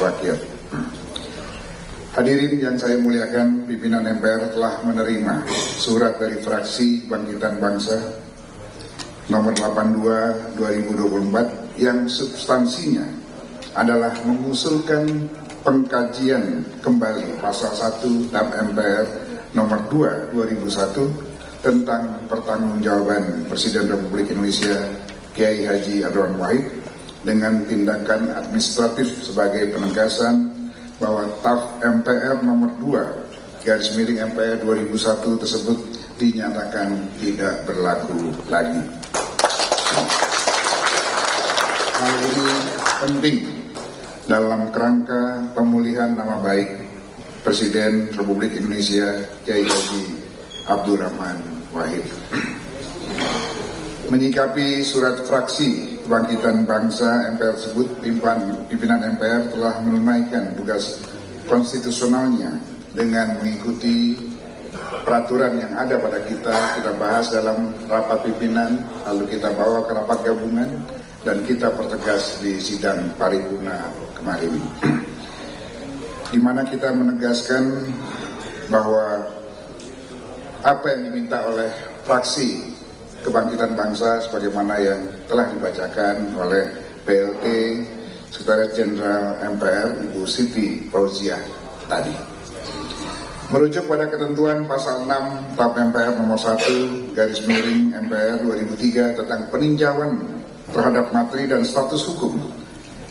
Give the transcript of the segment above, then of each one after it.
rakyat. Hadirin yang saya muliakan, pimpinan MPR telah menerima surat dari fraksi Kebangkitan Bangsa nomor 82 2024 yang substansinya adalah mengusulkan pengkajian kembali pasal 1 TAP MPR nomor 2 2001 tentang pertanggungjawaban Presiden Republik Indonesia Kiai Haji Abdurrahman Wahid dengan tindakan administratif sebagai penegasan bahwa TAP MPR nomor 2 /MPR 2001 tersebut dinyatakan tidak berlaku lagi. Hal ini penting dalam kerangka pemulihan nama baik Presiden Republik Indonesia Kiai Haji Abdurrahman Wahid. Menyikapi surat fraksi Kebangkitan Bangsa MPR tersebut, pimpinan MPR telah menunaikan tugas konstitusionalnya dengan mengikuti peraturan yang ada pada kita bahas dalam rapat pimpinan, lalu kita bawa ke rapat gabungan, dan kita pertegas di sidang paripurna kemarin, di mana kita menegaskan bahwa apa yang diminta oleh fraksi Kebangkitan Bangsa sebagaimana yang telah dibacakan oleh PLT Sekretariat Jenderal MPR Ibu Siti Fauziah tadi, merujuk pada ketentuan pasal 6 TAP MPR nomor 1 /MPR 2003 tentang peninjauan terhadap materi dan status hukum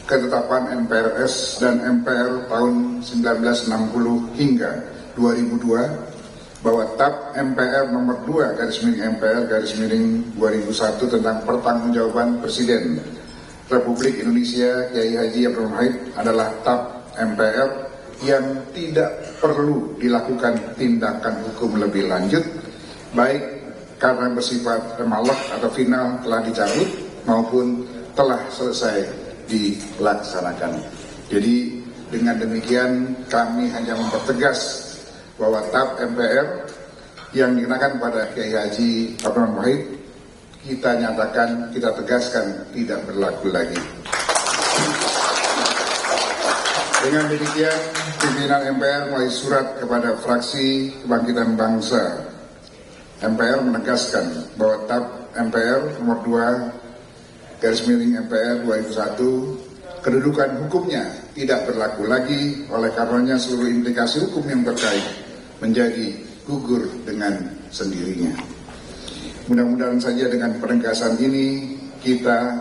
ketetapan MPRS dan MPR tahun 1960 hingga 2002 bahwa TAP MPR nomor 2 /MPR 2001 tentang pertanggungjawaban Presiden Republik Indonesia Kiai Haji Abdurrahman Wahid adalah TAP MPR yang tidak perlu dilakukan tindakan hukum lebih lanjut, baik karena bersifat remalek atau final telah dicabut maupun telah selesai dilaksanakan. Jadi dengan demikian kami hanya mempertegas bahwa TAP MPR yang dikenakan pada Kiai Haji Abdurrahman Wahid kita nyatakan, kita tegaskan tidak berlaku lagi. Dengan demikian, pimpinan MPR melalui surat kepada fraksi Kebangkitan Bangsa MPR menegaskan bahwa TAP MPR nomor 2 /MPR 2001 kedudukan hukumnya tidak berlaku lagi, oleh karenanya seluruh implikasi hukum yang terkait menjadi gugur dengan sendirinya. Mudah-mudahan saja dengan penegasan ini kita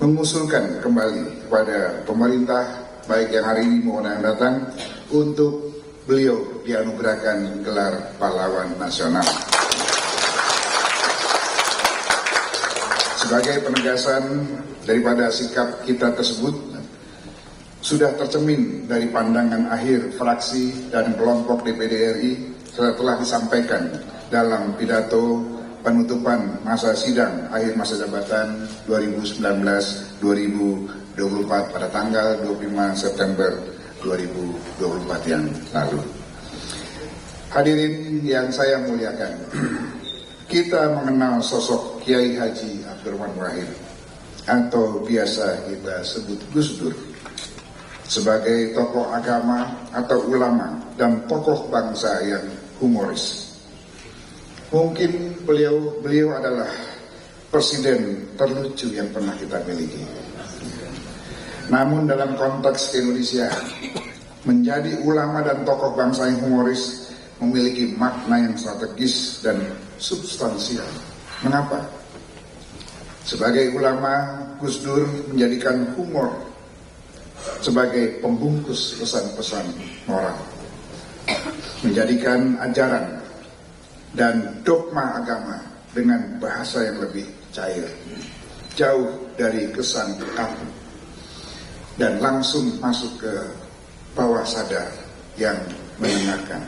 mengusulkan kembali kepada pemerintah baik yang hari ini maupun yang datang untuk beliau dianugerahkan gelar pahlawan nasional. Sebagai penegasan daripada sikap kita tersebut sudah tercermin dari pandangan akhir fraksi dan kelompok DPD RI telah disampaikan dalam pidato penutupan masa sidang akhir masa jabatan 2019-2024 pada tanggal 25 September 2024 yang lalu. Hadirin yang saya muliakan, kita mengenal sosok Kiai Haji Abdurrahman Wahid atau biasa kita sebut Gus Dur sebagai tokoh agama atau ulama dan tokoh bangsa yang humoris. Mungkin beliau adalah presiden terlucu yang pernah kita miliki. Namun dalam konteks Indonesia, menjadi ulama dan tokoh bangsa yang humoris memiliki makna yang strategis dan substansial. Mengapa? Sebagai ulama, Gus Dur menjadikan humor sebagai pembungkus pesan-pesan moral, menjadikan ajaran dan dogma agama dengan bahasa yang lebih cair, jauh dari kesan kaku, dan langsung masuk ke bawah sadar yang mendengarkan.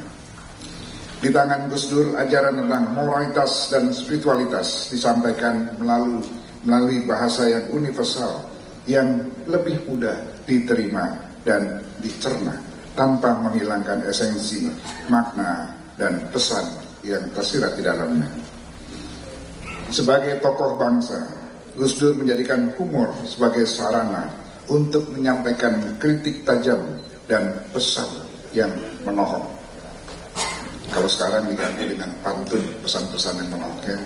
Di tangan Gus Dur, ajaran tentang moralitas dan spiritualitas disampaikan melalui bahasa yang universal, yang lebih mudah diterima dan dicerna tanpa menghilangkan esensi, makna, dan pesan yang tersirat di dalamnya. Sebagai tokoh bangsa, Gus Dur menjadikan humor sebagai sarana untuk menyampaikan kritik tajam dan pesan yang menohok. Kalau sekarang diganti dengan pantun, pesan-pesan yang menohok ya.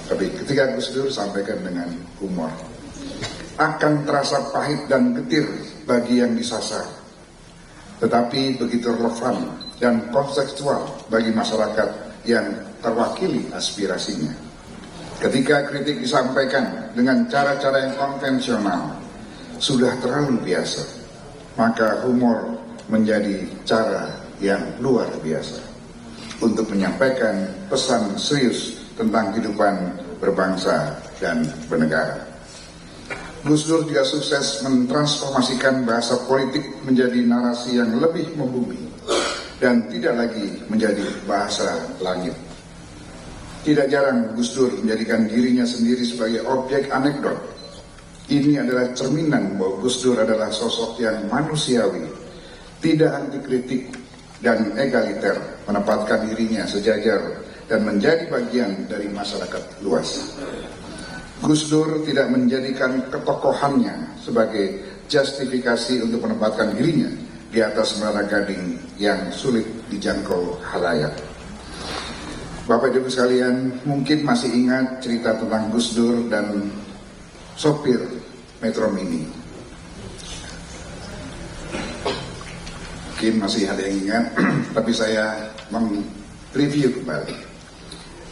Tapi ketika Gus Dur sampaikan dengan humor, akan terasa pahit dan getir bagi yang disasar, tetapi begitu relevan dan kontekstual bagi masyarakat yang terwakili aspirasinya. Ketika kritik disampaikan dengan cara-cara yang konvensional, sudah terlalu biasa, maka humor menjadi cara yang luar biasa untuk menyampaikan pesan serius tentang kehidupan berbangsa dan bernegara. Gus Dur juga sukses mentransformasikan bahasa politik menjadi narasi yang lebih membumi dan tidak lagi menjadi bahasa langit. Tidak jarang Gus Dur menjadikan dirinya sendiri sebagai objek anekdot. Ini adalah cerminan bahwa Gus Dur adalah sosok yang manusiawi, tidak anti kritik dan egaliter, menempatkan dirinya sejajar dan menjadi bagian dari masyarakat luas. Gus Dur tidak menjadikan ketokohannya sebagai justifikasi untuk menempatkan dirinya di atas menara gading yang sulit dijangkau khalayak. Bapak Ibu sekalian, mungkin masih ingat cerita tentang Gus Dur dan sopir Metro Mini. Mungkin masih ada yang ingat, tapi saya mereview kembali.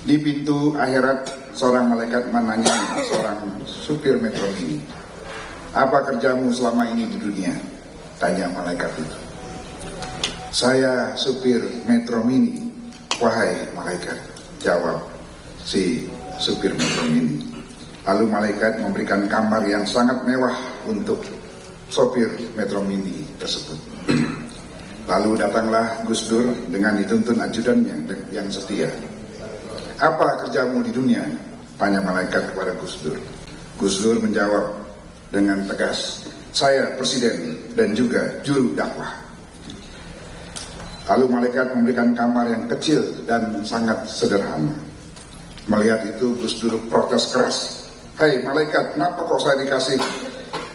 Di pintu akhirat, seorang malaikat menanya seorang supir Metro Mini, "Apa kerjamu selama ini di dunia?" Tanya malaikat itu. "Saya supir Metro Mini, wahai malaikat," jawab si supir Metro Mini. Lalu malaikat memberikan kamar yang sangat mewah untuk sopir Metro Mini tersebut. Lalu datanglah Gus Dur dengan dituntun ajudannya yang setia. "Apa kerjamu di dunia?" tanya malaikat kepada Gus Dur. Gus Dur menjawab dengan tegas, "Saya presiden dan juga juru dakwah." Lalu malaikat memberikan kamar yang kecil dan sangat sederhana. Melihat itu Gus Dur protes keras. "Hei malaikat, kenapa kok saya dikasih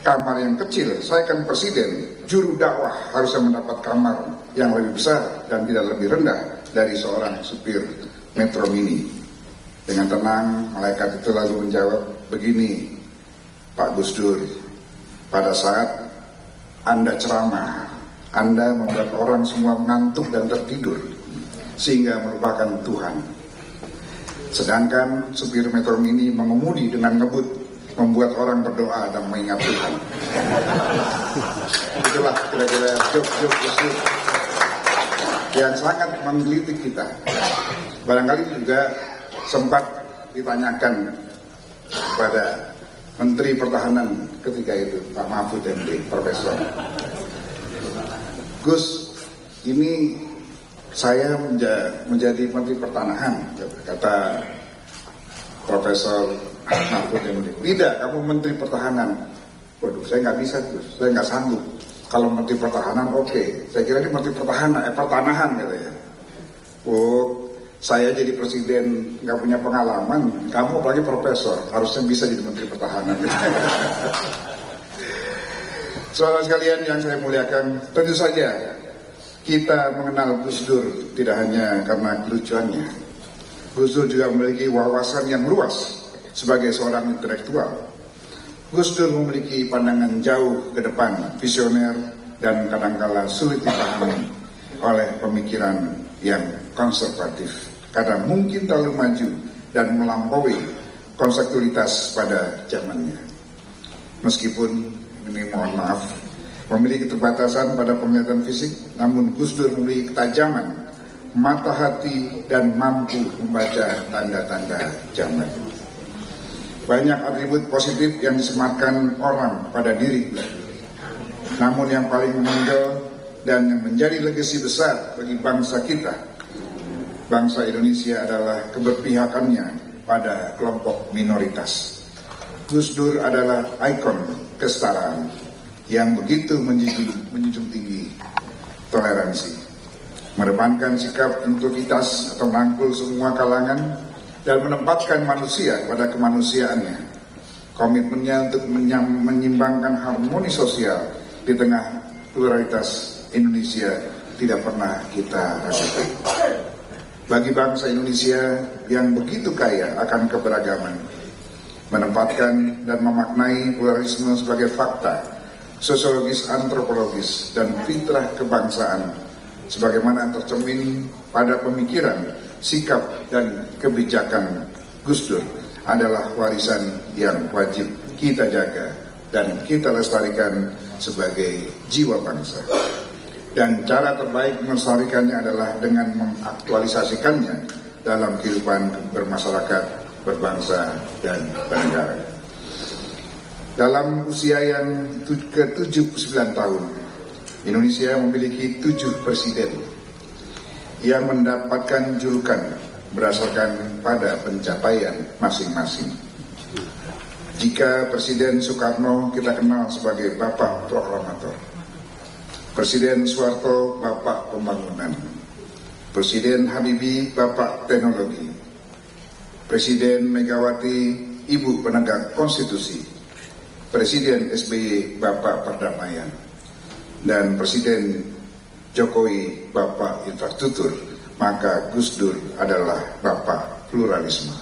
kamar yang kecil? Saya kan presiden, juru dakwah harusnya mendapat kamar yang lebih besar dan tidak lebih rendah dari seorang supir Metro Mini." Dengan tenang, malaikat itu lalu menjawab, "Begini, Pak Gus Dur, pada saat Anda ceramah, Anda membuat orang semua mengantuk dan tertidur, sehingga melupakan Tuhan. Sedangkan supir Metro Mini mengemudi dengan ngebut, membuat orang berdoa dan mengingat Tuhan." Itulah kira-kira joke-joke Gus Dur yang sangat menggelitik kita. Barangkali juga sempat ditanyakan kepada Menteri Pertahanan ketika itu, Pak Mahfud MD, Profesor, "Gus, ini saya menjadi Menteri Pertahanan," kata Profesor Mahfud MD. "Tidak, kamu Menteri Pertahanan." "Waduh, saya nggak bisa, Gus, saya nggak sanggup. Kalau Menteri Pertahanan oke. Saya kira ini Menteri Pertanahan katanya." "Oh, saya jadi presiden nggak punya pengalaman, kamu apalagi profesor, harusnya bisa jadi Menteri Pertahanan." Saudara sekalian yang saya muliakan, tentu saja kita mengenal Gus Dur tidak hanya karena kelucuannya. Gus Dur juga memiliki wawasan yang luas sebagai seorang intelektual. Gus Dur memiliki pandangan jauh ke depan, visioner, dan kadangkala sulit dipahami oleh pemikiran yang konservatif, karena mungkin terlalu maju dan melampaui konseptualitas pada zamannya. Meskipun, ini mohon maaf, memiliki keterbatasan pada penglihatan fisik, namun Gus Dur memiliki ketajaman mata hati dan mampu membaca tanda-tanda zaman. Banyak atribut positif yang disematkan orang pada diri, namun yang paling menonjol dan yang menjadi legasi besar bagi bangsa kita, bangsa Indonesia, adalah keberpihakannya pada kelompok minoritas. Gus Dur adalah ikon kesetaraan yang begitu menjunjung tinggi toleransi, mengedepankan sikap inklusivitas atau merangkul semua kalangan, dan menempatkan manusia pada kemanusiaannya. Komitmennya untuk menyimbangkan harmoni sosial di tengah pluralitas Indonesia tidak pernah kita rasakan. Bagi bangsa Indonesia yang begitu kaya akan keberagaman, menempatkan dan memaknai pluralisme sebagai fakta sosiologis, antropologis, dan fitrah kebangsaan sebagaimana tercermin pada pemikiran, sikap, dan kebijakan Gus Dur adalah warisan yang wajib kita jaga dan kita lestarikan sebagai jiwa bangsa. Dan cara terbaik melestarikannya adalah dengan mengaktualisasikannya dalam kehidupan bermasyarakat, berbangsa, dan bernegara. Dalam usia yang ke-79 tahun, Indonesia memiliki 7 presiden yang mendapatkan julukan berdasarkan pada pencapaian masing-masing. Jika Presiden Soekarno kita kenal sebagai Bapak Proklamator, Presiden Soeharto Bapak Pembangunan, Presiden Habibie Bapak Teknologi, Presiden Megawati Ibu Penegak Konstitusi, Presiden SBY Bapak Perdamaian, dan Presiden Jokowi Bapak Infrastruktur, maka Gus Dur adalah Bapak Pluralisme.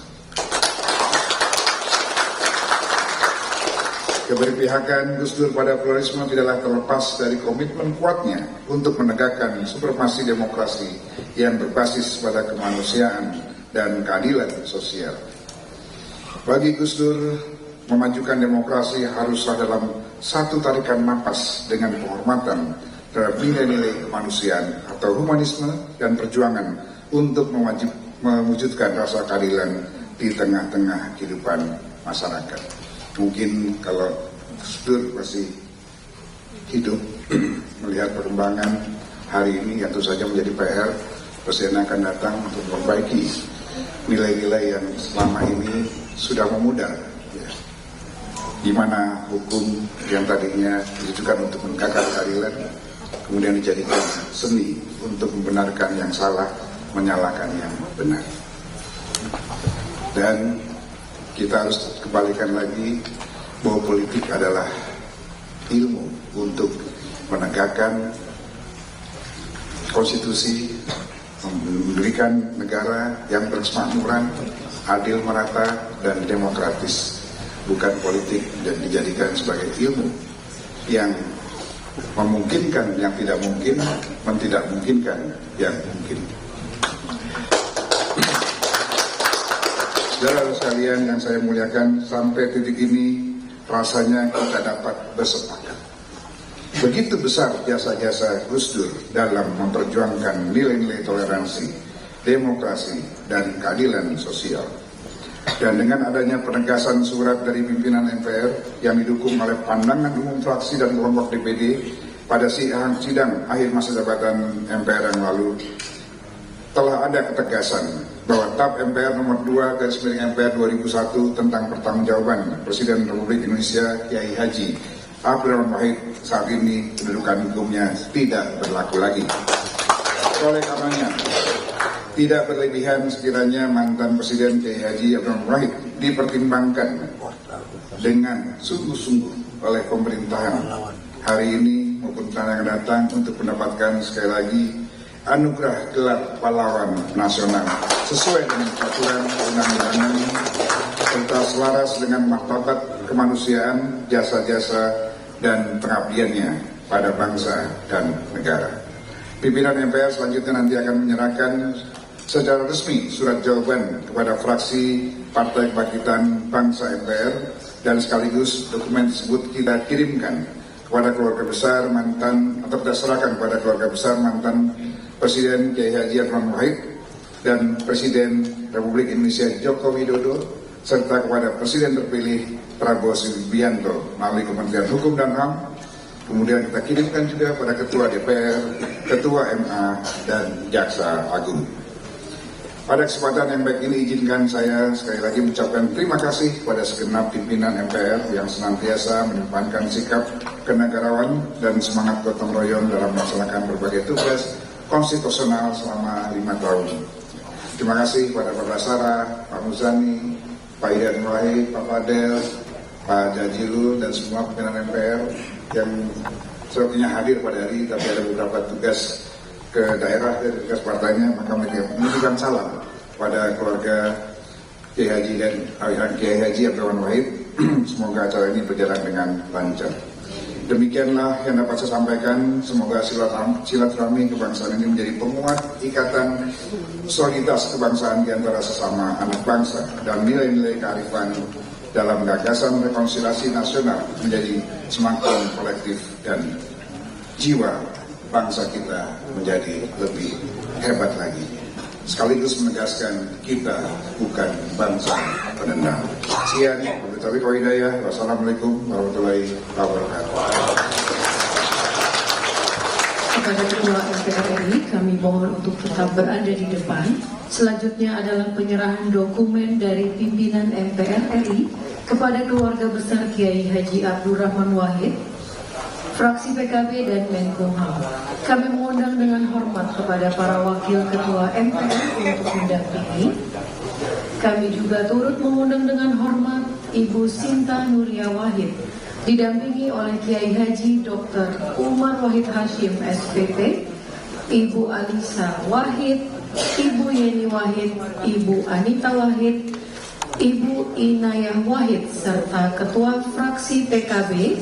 Keberpihakan Gus Dur pada pluralisme tidaklah terlepas dari komitmen kuatnya untuk menegakkan supremasi demokrasi yang berbasis pada kemanusiaan dan keadilan sosial. Bagi Gus Dur, memajukan demokrasi haruslah dalam satu tarikan napas dengan penghormatan terhadap nilai-nilai kemanusiaan atau humanisme dan perjuangan untuk mewujudkan rasa keadilan di tengah-tengah kehidupan masyarakat. Mungkin kalau Gus Dur masih hidup melihat perkembangan hari ini, tentu saja menjadi PR Presiden akan datang untuk memperbaiki nilai-nilai yang selama ini sudah memudar, ya. Di mana hukum yang tadinya ditujukan untuk menegakkan keadilan kemudian dijadikan seni untuk membenarkan yang salah, menyalahkan yang benar. Dan kita harus kembalikan lagi bahwa politik adalah ilmu untuk menegakkan konstitusi, memberikan negara yang berkemakmuran, adil, merata, dan demokratis. Bukan politik dan dijadikan sebagai ilmu yang memungkinkan yang tidak mungkin, tidak memungkinkan yang mungkin. Saudara sekalian yang saya muliakan, sampai titik ini rasanya kita dapat bersepakat. Begitu besar jasa-jasa Gus Dur dalam memperjuangkan nilai-nilai toleransi, demokrasi, dan keadilan sosial. Dan dengan adanya penegasan surat dari pimpinan MPR yang didukung oleh pandangan umum fraksi dan kelompok DPD pada sidang akhir masa jabatan MPR yang lalu, telah ada ketegasan bahwa TAP MPR nomor 2/MPR 2001 tentang pertanggungjawaban Presiden Republik Indonesia Kiai Haji Abdurrahman Wahid saat ini kedudukan hukumnya tidak berlaku lagi. Oleh karenanya, tidak berlebihan sekiranya mantan Presiden Kiai Haji Abdurrahman Wahid dipertimbangkan dengan sungguh-sungguh oleh pemerintahan hari ini maupun tahun yang datang untuk mendapatkan sekali lagi anugerah gelar pahlawan nasional sesuai dengan peraturan undang-undangan serta selaras dengan martabat kemanusiaan, jasa-jasa, dan pengabdiannya pada bangsa dan negara. Pimpinan MPR selanjutnya nanti akan menyerahkan secara resmi surat jawaban kepada fraksi Partai Kebangkitan Bangsa MPR, dan sekaligus dokumen tersebut kita kirimkan kepada keluarga besar mantan, atau kita serahkan kepada keluarga besar mantan Presiden Kiai Haji Abdurrahman Wahid dan Presiden Republik Indonesia Joko Widodo, serta kepada Presiden terpilih Prabowo Subianto melalui Kementerian Hukum dan HAM. Kemudian kita kirimkan juga pada Ketua DPR, Ketua MA, dan Jaksa Agung. Pada kesempatan yang baik ini izinkan saya sekali lagi mengucapkan terima kasih kepada segenap pimpinan MPR yang senantiasa mengedepankan sikap kenegarawan dan semangat gotong royong dalam melaksanakan berbagai tugas konstitusional selama 5 tahun. Terima kasih kepada Pak Basara, Pak Muzani, Pak Idan Wahid, Pak Fadel, Pak Jazilul dan semua pimpinan MPR yang sepertinya hadir pada hari ini, tapi ada beberapa tugas ke daerah dari tugas partainya, maka menitipkan salam pada keluarga Kiai Haji dan Kiai Haji Abdurrahman Wahid. Semoga acara ini berjalan dengan lancar. Demikianlah yang dapat saya sampaikan. Semoga silaturahmi kebangsaan ini menjadi penguat ikatan soliditas kebangsaan di antara sesama anak bangsa dan nilai-nilai kearifan dalam gagasan rekonsiliasi nasional menjadi semakin kolektif dan jiwa bangsa kita menjadi lebih hebat lagi. Sekaligus menegaskan kita bukan bangsa penendang. Sekian, wabillahi hidayah. Wassalamualaikum warahmatullahi wabarakatuh. Kepada Ketua MPR RI, kami mohon untuk tetap berada di depan. Selanjutnya adalah penyerahan dokumen dari pimpinan MPR RI kepada keluarga besar Kiai Haji Abdurrahman Wahid, fraksi PKB dan Menkumham. Kami mengundang dengan hormat kepada para wakil ketua MPR untuk mendampingi. Kami juga turut mengundang dengan hormat Ibu Sinta Nuria Wahid, didampingi oleh Kiai Haji Dr. Umar Wahid Hashim SPP, Ibu Alisa Wahid, Ibu Yeni Wahid, Ibu Anita Wahid, Ibu Inayah Wahid, serta Ketua Fraksi PKB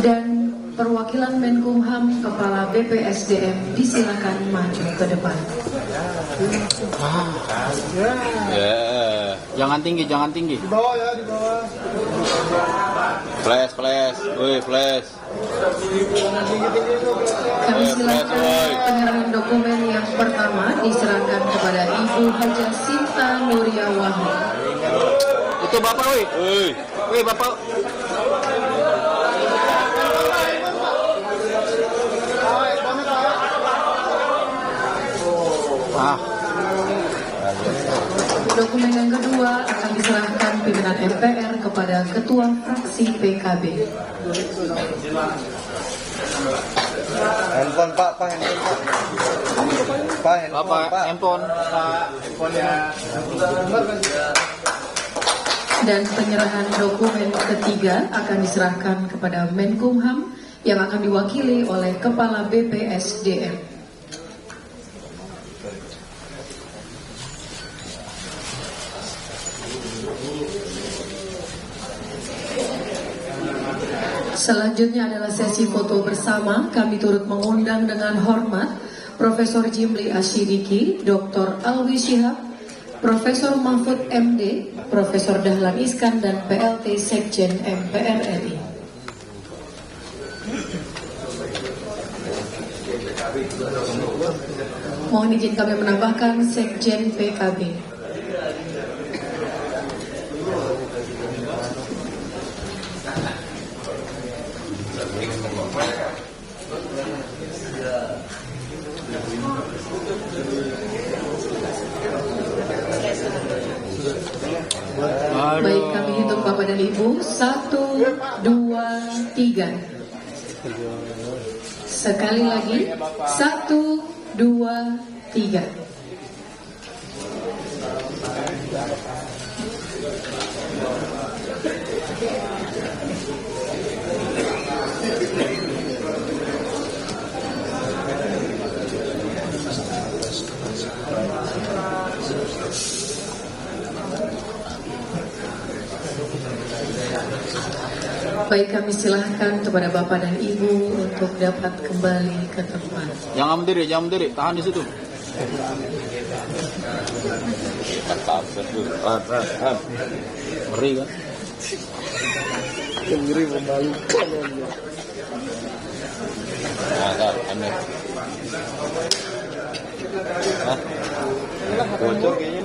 dan perwakilan Menkumham, Kepala BPSDM disilakan maju ke depan. Jangan tinggi, jangan tinggi. Di bawah ya, di bawah. Flash, woi flash. Kami silakan penyerahan dokumen yang pertama diserahkan kepada Ibu Haja Sinta Nuria Wahid. Itu bapak, woi bapak. Dokumen yang kedua akan diserahkan pimpinan MPR kepada Ketua Fraksi PKB. Handphone Pak, handphone Pak. Handphone. Dan penyerahan dokumen ketiga akan diserahkan kepada Menkumham yang akan diwakili oleh Kepala BPSDM. Selanjutnya adalah sesi foto bersama. Kami turut mengundang dengan hormat Profesor Jimli Asyidiki, Dr. Alwi Shihab, Profesor Mahfud MD, Profesor Dahlan Iskan, dan PLT Sekjen MPR RI. Mohon izin kami menambahkan Sekjen PKB. Baik, kami hitung Bapak dan Ibu. 1, 2, 3. Sekali lagi. 1, 2, 3. Baik, kami silahkan kepada Bapak dan Ibu untuk dapat kembali ke tempat. Jangan berdiri, tahan di situ. Ngeri kan? Ngeri memalukan. Bocor kayaknya.